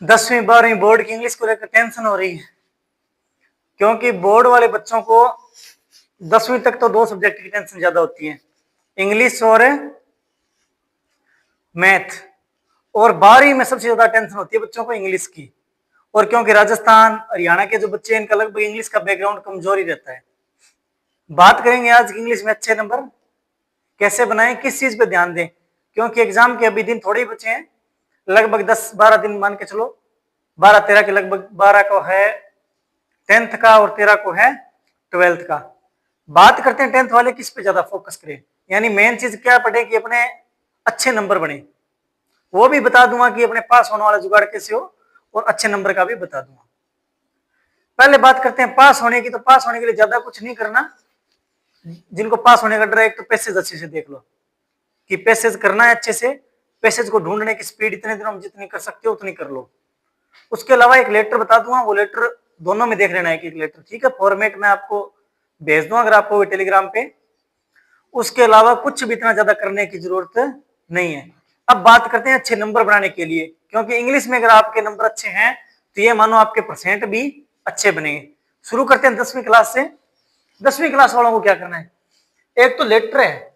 10वीं 12वीं बोर्ड की इंग्लिश को लेकर टेंशन हो रही है, क्योंकि बोर्ड वाले बच्चों को 10वीं तक तो 2 सब्जेक्ट की टेंशन ज्यादा होती है, इंग्लिश और मैथ। और 12वीं में सबसे ज्यादा टेंशन होती है बच्चों को इंग्लिश की। और क्योंकि राजस्थान हरियाणा के जो बच्चे हैं इनका लगभग इंग्लिश का बैकग्राउंड कमजोर ही रहता है। बात करेंगे आज इंग्लिश में अच्छे नंबर कैसे बनाएं, किस चीज पे ध्यान दें, क्योंकि एग्जाम के अभी दिन थोड़े ही बचे हैं, लगभग 10-12 दिन मान के चलो, 12-13 के लगभग, 12 को है 10th का और 13 को है 12th का। बात करते हैं 10th वाले किस पे ज्यादा फोकस करें, यानी मेन चीज क्या पढ़े कि अपने अच्छे नंबर बने। वो भी बता दूंगा कि अपने पास होने वाला जुगाड़ कैसे हो, और अच्छे नंबर का भी बता दूंगा। पहले बात करते हैं पास होने की। तो पास होने के लिए ज्यादा कुछ नहीं करना, जिनको पास होने का डर है, एक तो पैसेज अच्छे से देख लो कि पैसेज करना है अच्छे से, पैसेज को ढूंढने की स्पीड इतने दिनों में जितनी कर सकते हो उतनी कर लो। उसके अलावा एक लेटर बता दूंगा, वो लेटर दोनों में देख लेना है कि एक लेटर, ठीक है, फॉर्मेट में आपको भेज दूंगा अगर आपको टेलीग्राम पे। उसके अलावा कुछ भी इतना ज्यादा करने की जरूरत नहीं है। अब बात करते हैं अच्छे नंबर बनाने के लिए, क्योंकि इंग्लिश में अगर आपके नंबर अच्छे हैं तो ये मानो आपके परसेंट भी अच्छे बनेंगे। शुरू करते हैं 10वीं क्लास से। 10वीं क्लास वालों को क्या करना है, एक तो लेटर है,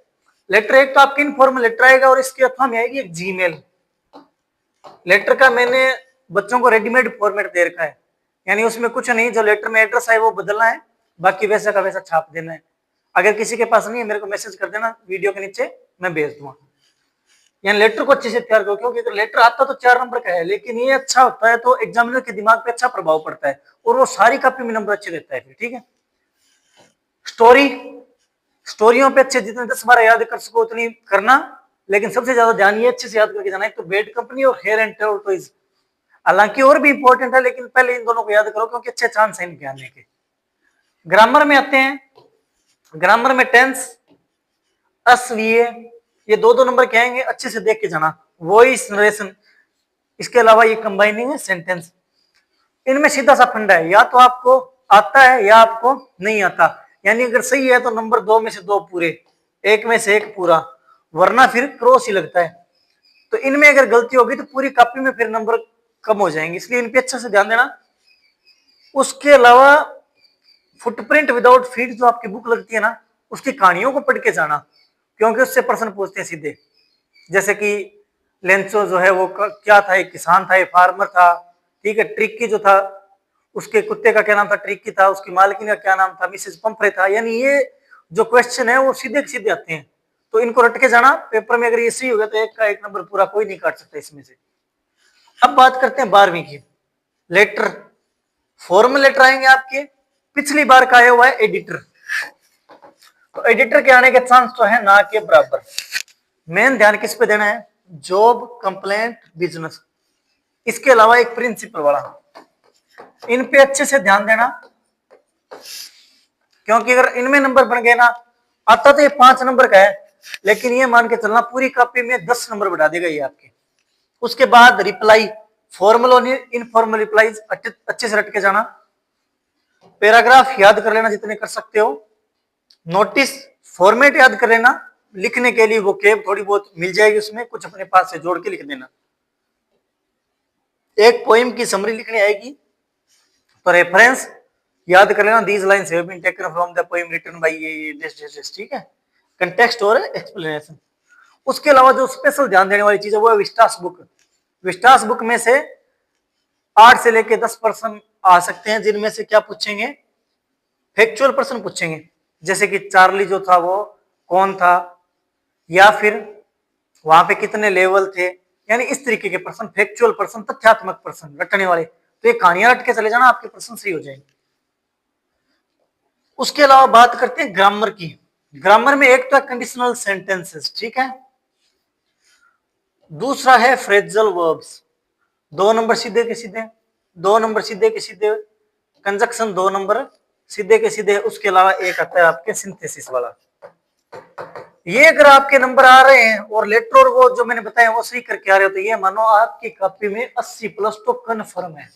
लेटर एक तो आपके इनफॉर्मल लेटर आएगा और इसके अथवा में आएगी एक जीमेल। लेटर का मैंने बच्चों को रेडीमेड फॉर्मेट दे रखा है, यानी उसमें कुछ नहीं, जो लेटर में एड्रेस है वो बदलना है, बाकी वैसा का वैसा छाप देना है। अगर किसी के पास नहीं है मेरे को मैसेज कर देना वीडियो के नीचे, मैं भेज दूंगा। यानी लेटर को अच्छे से तैयार करो, क्योंकि अगर लेटर आता तो 4 नंबर का है, लेकिन ये अच्छा होता है तो एग्जामिनर के दिमाग पे अच्छा प्रभाव पड़ता है और वो सारी कॉपी में नंबर अच्छे देता है फिर, ठीक है। स्टोरी, स्टोरियों पे अच्छे जितने 10-12 याद कर सको उतनी करना, लेकिन सबसे ज्यादा ध्यान ये अच्छे से याद करके जाना है, तो बैड कंपनी और हेयर एंड टॉर्टोइज। हालांकि और भी इंपॉर्टेंट है, लेकिन पहले इन दोनों को याद करो क्योंकि अच्छे चांस है इनके आने के। ग्रामर में आते हैं, ग्रामर में टेंस, असवीय, ये 2-2 नंबर के आएंगे, अच्छे से देख के जाना। वॉइस, नरेशन, इसके अलावा ये कंबाइनिंग है सेंटेंस। इनमें सीधा सा फंडा है, या तो आपको आता है या आपको नहीं आता, यानी अगर सही है तो नंबर 2 में से 2 पूरे, 1 में से 1 पूरा, वरना फिर क्रॉस ही लगता है। तो इनमें अगर गलती होगी तो पूरी कॉपी में फिर नंबर कम हो जाएंगे, इसलिए इन पे अच्छे से ध्यान देना। उसके अलावा फुटप्रिंट विदाउट फीट जो आपकी बुक लगती है ना, उसकी कहानियों को पढ़ के जाना, क्योंकि उससे प्रश्न पूछते हैं सीधे। जैसे कि लेंसो जो है वो क्या था, एक किसान था, एक फार्मर था, ठीक है। ट्रिकी जो था, उसके कुत्ते का क्या नाम था, ट्रिकी था, उसकी मालकिन का क्या नाम था, मिसेज पंफरे था। यानी ये जो क्वेश्चन है वो सीधे सीधे आते हैं, तो इनको रट के जाना। पेपर में अगर ये सही हो गया तो 1 का 1 नंबर पूरा कोई नहीं काट सकता इसमें से। अब बात करते हैं 12वीं की। लेटर, फॉर्मल लेटर आएंगे आपके, पिछली बार का आया हुआ है एडिटर, तो एडिटर के आने के चांस तो है ना के बराबर। मेन ध्यान किस पे देना है, जॉब, कंप्लेंट, बिजनेस, इसके अलावा एक प्रिंसिपल वाला, इन पे अच्छे से ध्यान देना। क्योंकि अगर इनमें नंबर बन गए ना, आता तो ये 5 नंबर का है, लेकिन ये मान के चलना पूरी कॉपी में 10 नंबर बढ़ा देगा ये आपके। उसके बाद रिप्लाई, फॉर्मल और इनफॉर्मल रिप्लाईज अच्छे से रट के जाना। पैराग्राफ याद कर लेना जितने कर सकते हो। नोटिस, फॉर्मेट याद कर लेना, लिखने के लिए वो केब थोड़ी बहुत मिल जाएगी उसमें, कुछ अपने पास से जोड़ के लिख देना। एक पोएम की समरी लिखनी आएगी तो रेफरेंस याद कर लेना, these lines have been taken from the poem written by ये दिस, ठीक है। कंटेक्स्ट और एक्सप्लेनेशन। उसके अलावा जो स्पेशल ध्यान देने वाली चीज है वो है विस्टास बुक। विस्टास बुक में से 8 से लेके 10 प्रश्न आ सकते हैं, जिनमें से क्या पूछेंगे, फैक्चुअल प्रश्न पूछेंगे, जैसे कि चार्ली जो था वो कौन था, या फिर वहां पे कितने लेवल थे, यानी इस तरीके के प्रश्न, फैक्चुअल प्रश्न, तथ्यात्मक प्रश्न रटने वाले। तो ये कहानियां रट के चले जाना, आपके प्रश्न सही हो जाएंगे। उसके अलावा बात करते हैं ग्रामर की। ग्रामर में एक तो है कंडीशनल सेंटेंसेस, ठीक है, दूसरा है फ्रेजल वर्ब्स, 2 नंबर सीधे के सीधे, 2 नंबर सीधे के सीधे, कंजक्शन 2 नंबर सीधे के सीधे। उसके अलावा एक आता है आपके सिंथेसिस वाला। ये अगर आपके नंबर आ रहे हैं और लेटर और वो जो मैंने बताया वो सही करके आ रहे हो, तो ये मानो आपकी कॉपी में 80 प्लस तो कन्फर्म है।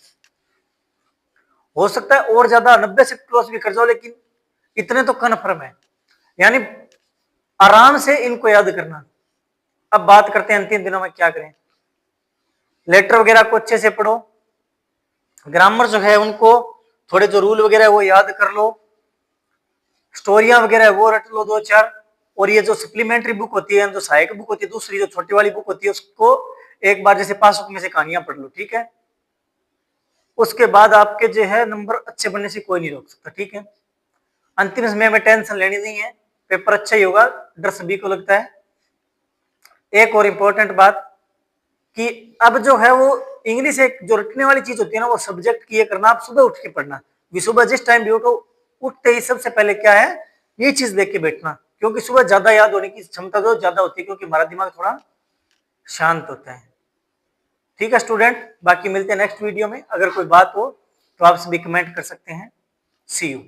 हो सकता है और ज्यादा 90 से क्रॉस भी कर जाओ, लेकिन इतने तो कन्फर्म है, यानी आराम से इनको याद करना। अब बात करते हैं अंतिम दिनों में क्या करें। लेटर वगैरह को अच्छे से पढ़ो, ग्रामर जो है उनको थोड़े जो रूल वगैरह है वो याद कर लो, स्टोरियां वगैरह वो रट लो 2-4, और ये जो सप्लीमेंट्री बुक होती है, जो सहायक बुक होती है, दूसरी जो छोटी वाली बुक होती है उसको एक बार जैसे पासबुक में से कहानियां पढ़ लो, ठीक है। उसके बाद आपके जो है नंबर अच्छे बनने से कोई नहीं रोक सकता, ठीक है। अंतिम समय में टेंशन लेनी नहीं है, पेपर अच्छा ही होगा, डर सभी को लगता है। एक और इम्पोर्टेंट बात कि अब जो है वो इंग्लिश एक जो रटने वाली चीज होती है ना, वो सब्जेक्ट की ये करना, आप सुबह उठ के पढ़ना, सुबह जिस टाइम भी उठो, उठते ही सबसे पहले क्या है ये चीज देख के बैठना, क्योंकि सुबह ज्यादा याद होने की क्षमता तो ज्यादा होती है, क्योंकि हमारा दिमाग थोड़ा शांत होता है। ठीक है स्टूडेंट, बाकी मिलते हैं नेक्स्ट वीडियो में, अगर कोई बात हो तो आप सभी कमेंट कर सकते हैं। सी यू।